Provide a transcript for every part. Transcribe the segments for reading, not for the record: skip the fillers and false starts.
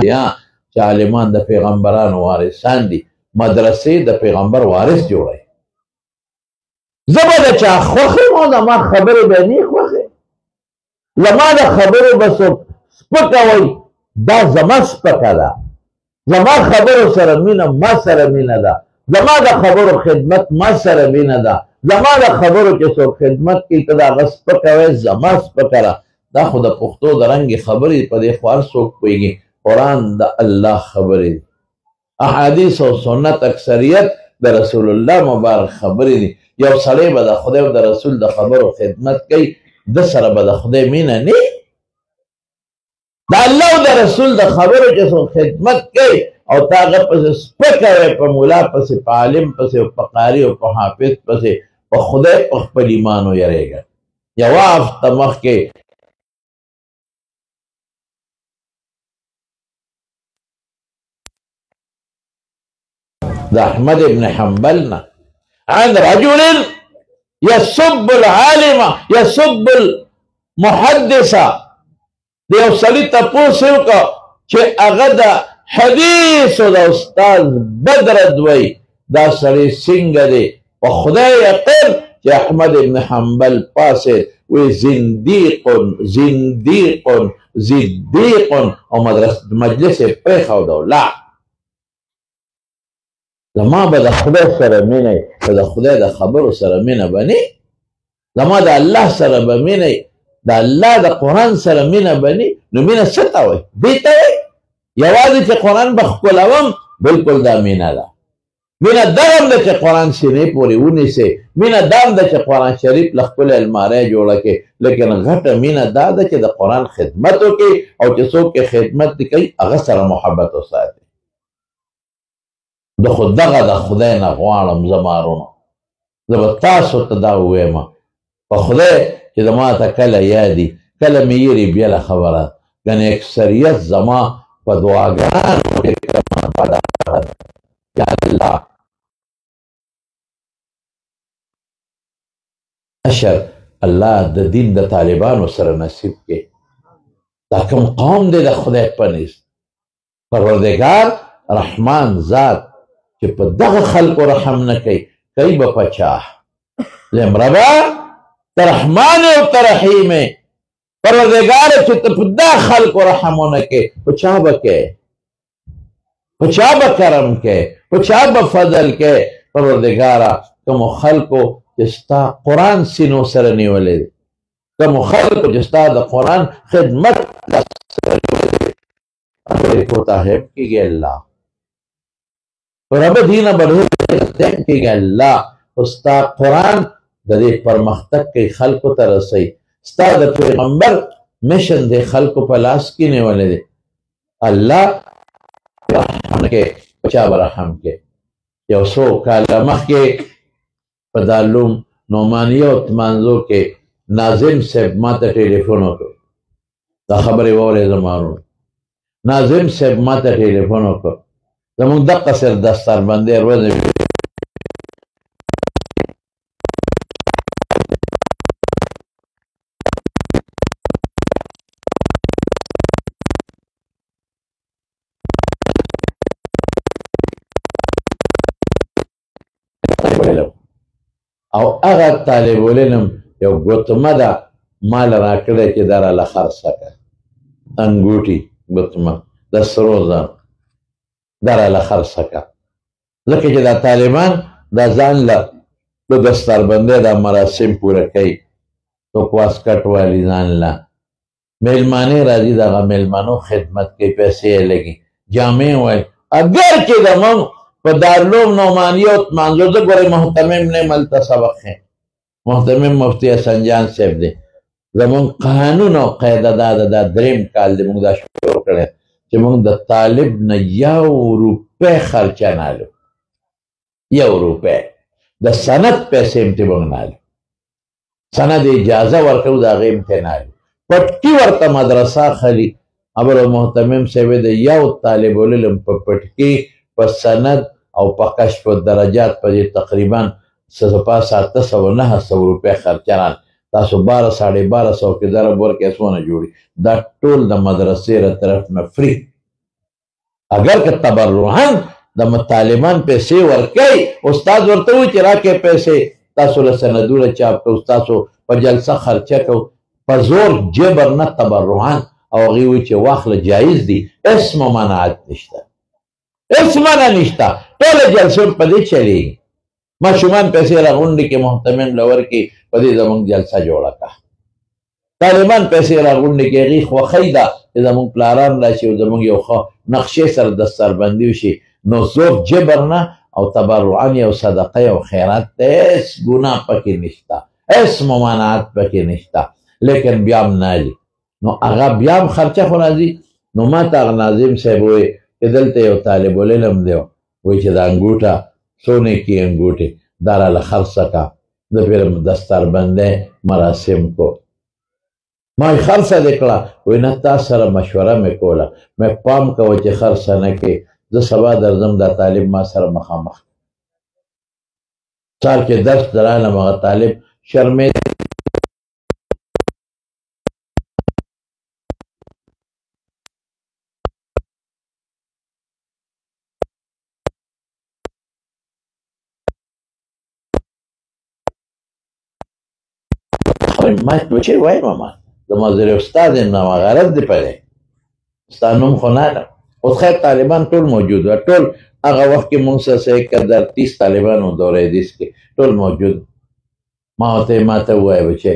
چې عالمان د پیغمبرانو وارثان دي، مدرسې د پیغمبر وارث جوړوي. زه به د چا خوښ یم او زما خبرې به نه خوښې، زما د خبرو به څوک سپکه وایي، دا زما سپکه ده. زما خبرو سره مینه ما سره مینه ده، زما د خبرو خدمت ما سره مینه ده، زما د خبرو چې څوک خدمت کوي ته د هغه سپکه وایي، زما سپکه ده. دا خو د پښتو د رنګې خبرې په دې خو هر څوک پوهېږي. قرآن د الله خبرې دي، احادیث او سنت اکثریت د رسول الله مبارک خبرې دي. یو سړی به د خدای او د رسول د خبرو خدمت کوي، د سره به د خدای مینه نه. د الله او د رسول د خبرو چې څوک خدمت کوي او تا هغه پسې سپکه وی، په ملا پسې، په عالم پسې، په قاري او په حافظ پسې، په خدای په خپل ایمان ویرېږه. یوه هفته مخکې د احمد ابن حنبل نه عن رجل يسب العالم يسب المحدث، د یو سړي تپوس یې وکړه چې هغه د حدیثو د استاد بد رد وایي، دا سړی څنګه دی؟ په خدای یقین چې احمد ابن حنبل پاسې وی زندیق زندیق زندیق او مجلس یې پرېښود او لاړ. زما به د خدای سره مینه وي، که د خدای د خبرو سره مینه به نه، زما د الله سره به مینه وي، د الله د قرآن سره مینه به نه. نو مینه څه ته وایي؟ دې ته وایي یوازې چې قرآن به ښکلوم، بلکل دا مینه ده. مینه دا هم ده چې قرآن سینې پورې ونیسې، مینه دا هم ده چې قرآن شریف له خپلې المارۍ جوړه کړې، لیکن غټه مینه دا ده چې د قرآن خدمت وکړي او چې څوک یې خدمت کوي هغه سره محبت وساتي. د خو دغه د خدای نه غواړم زمارونو، زه به تاسو ته دا ووایم په خدای چې زما ته کله یادي کله مې یېري بېله خبره، ګنې اکثریت زما په دعاګانو کې یا الله اشر الله د دین د طالبانو سره نصیب کې. دا کوم قوم دی د خدای په نس پروردګار رحمان ذات چې په دغه خلکو رحم نه کوي، کوي به په چا؟ زم ربا ته رحمان او ته رحیم پروردګار چې ته په دغه خلکو رحم ونه کوې، په چا به کوې؟ په چا به کرم کوې؟ په چا به فضل کوې؟ پروردګاره کومو خلکو چې ستا قرآن سینو سره نیولی دی، کومو خلکو چې ستا د قرآن خدمت سره نیولی دی، هغوی کو تحب کېږي الله رب دینه بلو کېږي الله. خو ستا قرآن د دې پرمختګ کوي، خلکو ته رسوي. ستا د پیغمبر مشن د خلکو په لاس کې نیولی دی. الله رحم کې په چا به رحم کې؟ یو څو کاله مخکې په دارالعلوم نعمانیه او تمانځو کې ناظم صاحب ما ته ټلیفون وکړ، دا خبرې واورې زمارو. ناظم صاحب ما ته ټلیفون وکړ، زمونږ دقه سر دستربندۍ ورځې او هغه طالب علم یو ګوتمه ده مال راکړی چې دا راله خرڅه کړه، انګوټي ګوتمه د سرو زر دا راله خرڅه کړه. ځکه چې دا طالبان دا ځان له د دستربندۍ دا مراسم پوره کوي، څوک واسکټ والي ځان له، میلمانې راځي د هغه میلمانو خدمت کوي، پیسې یې لګي، جامې وایي. اگر چې زمونږ په دارالعلوم نعمانیه او تمانځو زه ګورئ محتمم نه ملته سبق ښیم، محتمم مفتی حسن جان صاحب دی. زمونږ قانون او قاعده دا ده، دا درېیم کال دی موږ دا شروع کړی چې موږ د طالب نه 1 روپۍ خرچه نه هلو، 1 روپۍ د سند پیسې هم ترې موږ نه هلو، سند اجازه ورکوو د هغې هم ترې نه هلو. پټکي ورته مدرسه خلي ابل محتمم صاحب د یو طالب علم په پټکي په سند او په کشف درجات په دې تقریبا 700-900 روپۍ خرچه. تاسو 1200-1250 کې ضرب ورکړئ څونه جوړي. دا ټول د مدرسې له طرف نه فری اگر که تبرعاً د طالبان پیسې ورکوي، استاد ورته وایي چې راکړئ پیسې، تاسو له سندونه چاپ کوو، تاسو په جلسه خرچه کوو، په زور جبر نه، تبرعاً. او هغوی وایي چې واخله جایز دي، هېڅ ممانعت نشته، هېڅ منع نشته، ټوله جلسه په دې چلېږي. ماشومان پیسې راغونډې کړي، محتمم له ورکړي، په دې زموږ جلسه جوړه کړه. طالبان پیسې راغونډې کړي، هغې خوښۍ ده چې زموږ پلاران راشي او زموږ یو ښه نقشې سره دستاربندي وشي. نو زور جبر نه او تبرعاً یو صدقه یو خیرات ته هېڅ ګناه پکې نشته، هېڅ ممانعت پکې نشته. لیکن بیا هم نه دي، نو هغه بیا هم خرچه خو راځي. نو ما ته هغه ناظم صاحب وایي چې دلته یو طالب العلم دی، وایي چې دا انګوټه سونے کی انگوٹھی دا راله خرڅه کا، د پیر دستاربندۍ مراسم کو. ما یې خرڅه دې کړه، وایي نه تا سره مشوره مې کوله، مې پام کوه چې خرڅه نه کړې، زه سبا درځم دا طالب ما سره مخامخ. سهار کې درس ته رالم، هغه طالب شرمېده. ما بچې وایم ما زما زر استاد یم، نو غرض دې په دی ستا نوم خو نه لرم. اوس خیر طالبان ټول موجود وه، ټول هغه وخت کې مونږ سره څه قدر 30 طالبان و دوره حدیث کې ټول موجود. ما ته ووایه بچې،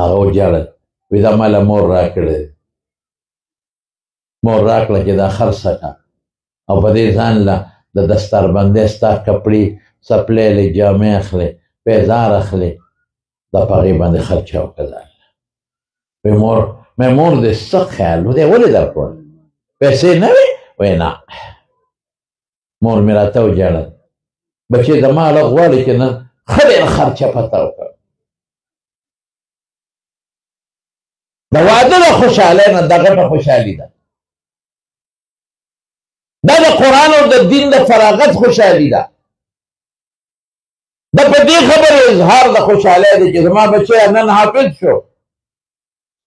هغه وژړل، وایي دا ما له مور راکړی دی، مور راکړه چې دا خرڅه کړه او په دې ځان له د دستاربندۍ ستا کپړې څپلۍ جامې اخلې، پیزار اخلې، دا په هغې باندې خرچه وکړه. مې مور دې څه خیال و دی، ولې درکړل پیسې نه وې؟ وایي نه. مور مې راته وژړل، بچې زما هغه غواړي چې نه ښه ډېره خرچه پته وکړه. د واده د خوشحالۍ نه دا غټه خوشحالي ده، دا د قرآن او د دین د فراغت خوشحالي ده. دا په دې خبرې اظهار د خوشحالۍ دی چې زما بچی نن حافظ شو،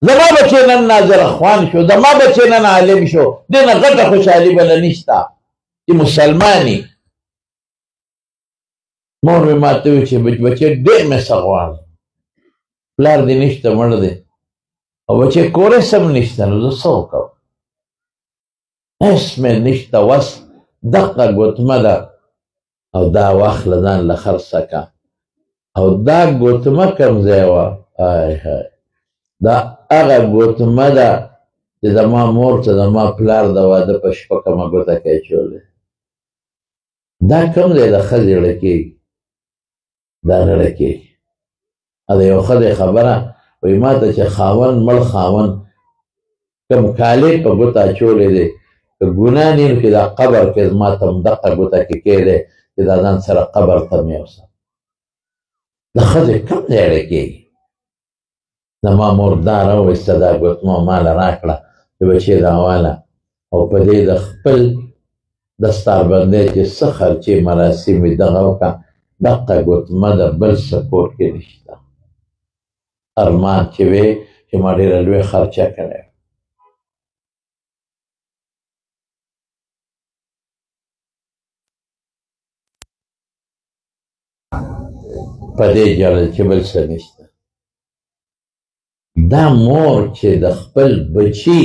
زما بچی نن ناظر اخوان شو، زما بچی نن عالم شو. دې نه غټه خوشحالي بله نشته چې مسلماني. مور مې ما ته وویل چې بچی ډېر مې څه غواړم، پلار دې نشته مړ دی او بچی کور یې سم نشته، نو زه څه وکړم؟ هېڅ مې نشته وس، دقه ګوتمه ده او دا واخله ځان له خرڅه کړه. او دا ګوتمه کوم ځای وه؟ دا هغه ګوتمه ده چې زما مور ته زما پلار د واده په شپه کومه ګوته کې اچولې. دا کوم ځای د ښځې زړه کېږي؟ دا زړه کېږي. د یو ښځې خبره وایي ما ته چې خاوند مړ خاوند کوم کالي په ګوته اچولی دی، که ګناه نه وي نو چې دا قبر کې زما ته همدقه ګوته کې کېدی چې دا ځان سره قبر ته مې یوسم. د ښځې کوم ځای زړه کېږي؟ زما مور دا راوویسته دا ګوتمه ماله راکړه چې بچې دا واله، او په دې د خپل دستاربندۍ چې څه خرچې مراسم وي دغه وکړه. دقه ګوتمه د بل څه کور کې نشته. ارمان چې وې چې ما ډېره لوی خرچه کړې. په دې جړل چې بل څه نشته. دا مور چې د خپل بچي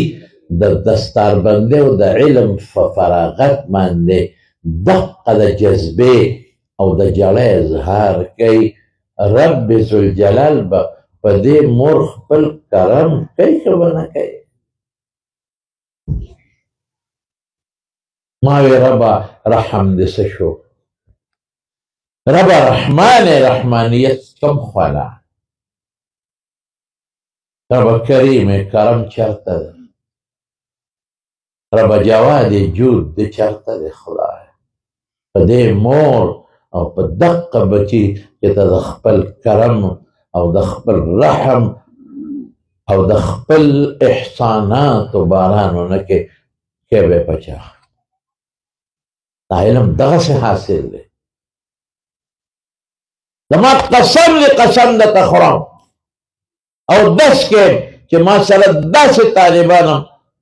د دستاربندۍ او د علم په فراغت باندې دقه د جذبې او د جړۍ اظهار کوي، رب ذوالجلال به په دې مور خپل کرم کوي که به نه کوي؟ ما وی ربه رحم دې څه شو؟ ربه رحمان رحمانیت کم خواله؟ ربه کریم کرم چرته ده؟ ربه جواد جود دې چرته ده؟ خدای په دې مور او په دقه بچي چې ته د خپل کرم او د خپل رحم او د خپل احساناتو بارانونه کې به پچا. دا علم دغسې حاصل دی. زما قسم دی قسم درته خورم او دس کې چې ما سره داسې طالبان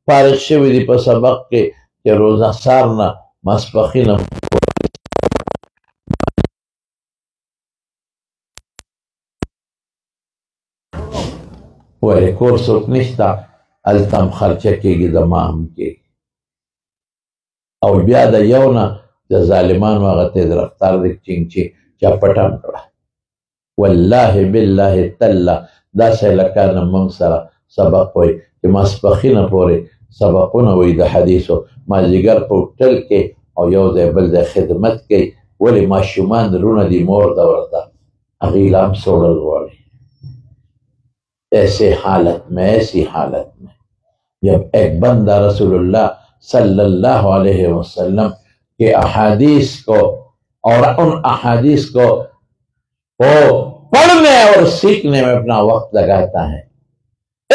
فارغ شوي دي په سبق کې چې روزه سار نه ماسپښینه ولې کور څوک نشته، هلته هم خرچه کېږي، زما هم کېږي. او بیا د یو نه د ظالمانو هغه تېز رفتار دی چې چا پټم کړه. والله بالله تله داسې لکانه موږ سره سبق وایي چې ماسپښینه پورې سبقونه وایي د حدیثو، مازدیګر په هوټل کې او یو ځای بل ځای خدمت کوي. ولې ماشومان رونه دي مور ده ورته، هغې له هم سوړل غواړي. ایسی حالت میں جب ایک بندہ رسول اللہ صلی اللہ علیہ وسلم کے احادیث کو اور ان احادیث کو پڑھنے اور سیکھنے میں اپنا وقت لگاتا ہے،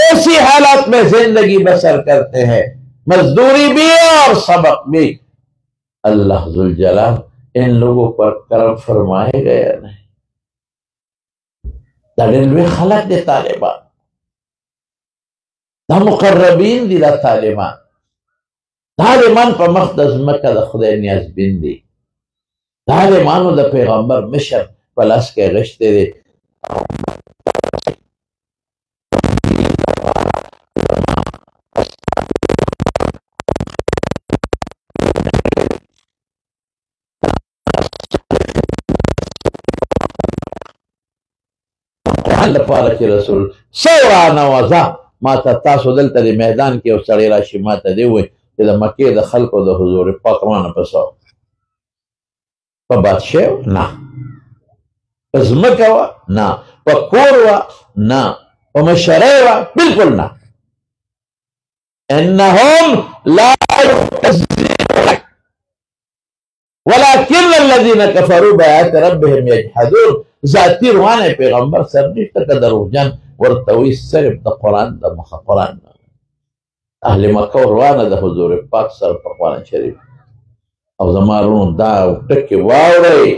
ایسی حالات میں زندگی بسر کرتے ہیں، مزدوری بھی اور سبق بھی، اللہ ذوالجلال ان لوگوں پر کرم فرمائے گیا نہیں. دلوی خلق دے طالبان، دا مقربین دی دا طالبان په مخ د ځمکه د خدای نیازبین دي. طالبانو د پیغمبر مشر په لاس کې غشتې دی. لپاره چې رسول سورا نوازه ما ته تاسو دلته د میدان کې یو سړی راشي ما ته دی ووایي چې د مکې د خلکو د حضور پاک رانه په څه په بادشاه نه، په ځمکه وه نه، په کور وه نه، په مشرۍ وه بلکل نه. انهم لا يكذبونك ولكن الذين كفروا بآيات ربهم يجحدون. ذاتي روانه پیغمبر سر نشته که دروغجن ورته وایي صرف د قرآن د مخه قرآن اهل مکه روانه د حضور پاک سره په قرآن شریف. او زما رونو دا ټکې واورئ،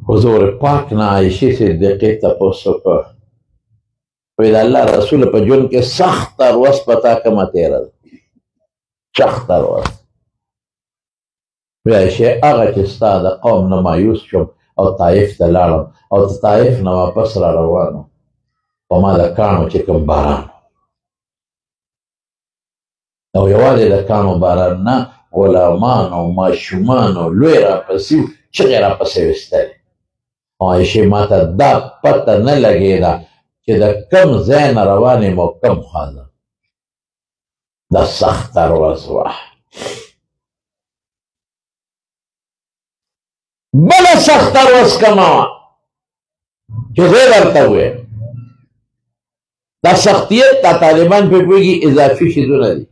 حضور پاک نه عایشې صدیقې تپوس وکړ، وایي د الله رسول په ژوند کې سخته ورځ په تا کومه تېره ده، سخته ورځ. وایي عایشې هغه چې ستا د قوم نه مایوس شوم او طایف ته لاړم او د طایف نه واپس را روانم په ما د کاڼو چې کوم باران او یوازې د کاڼو باران نه، غلامان او ماشومان او لوی راپسې وو، چغې راپسې ویستلې. او عایشې ما ته دا پته نه لګېده چې د کوم ځای نه روان یم او کوم خوا ځم. دا سخته ورځ وه. بله سخته ورځ کومه وه چې زه درته ووایم. دا سختیت دا طالبان پې پوهېږي اضافي شیزونه دي،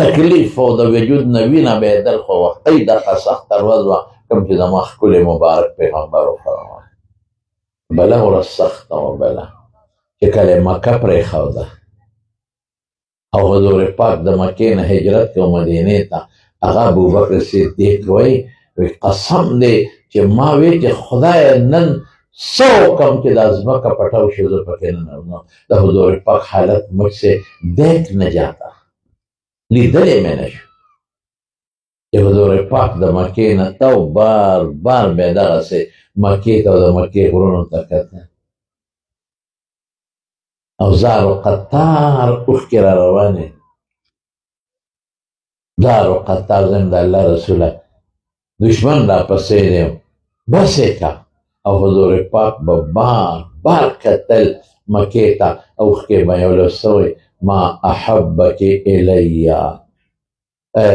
تکلیف او د وجود نه وینه بهېدل خو وختۍ دغه سخته ورځ وه کوم چې زما ښکلی مبارک پیغمبر وفرمایه. بله ورځ سخته وه، بله چې کله مکه پرېښوده او حضور پاک د مکې نه هجرت کو مدینې ته، هغه ابوبکر صدیق وایي قسم دی چې ما وی چې خدای نن څه وکړم چې دا ځمکه پټه وشي زه پکې نه ننوځم. د حضور پاک حالت مجھ سے دیکھ نه جاتا، لیدلی مې نه شو چې حضور پاک د مکې نه تو بار بار بیا دغسې مکې ته او د مکې غرونو ته کتل او زار و قطار اوښکې را روانې، زار و قطار زم د الله رسوله دشمن را پسې دی بس یې کا. او حضور پاک به بار بار کتل مکې ته، اوښکې به یې ولوسوی ما احبک الیا، ای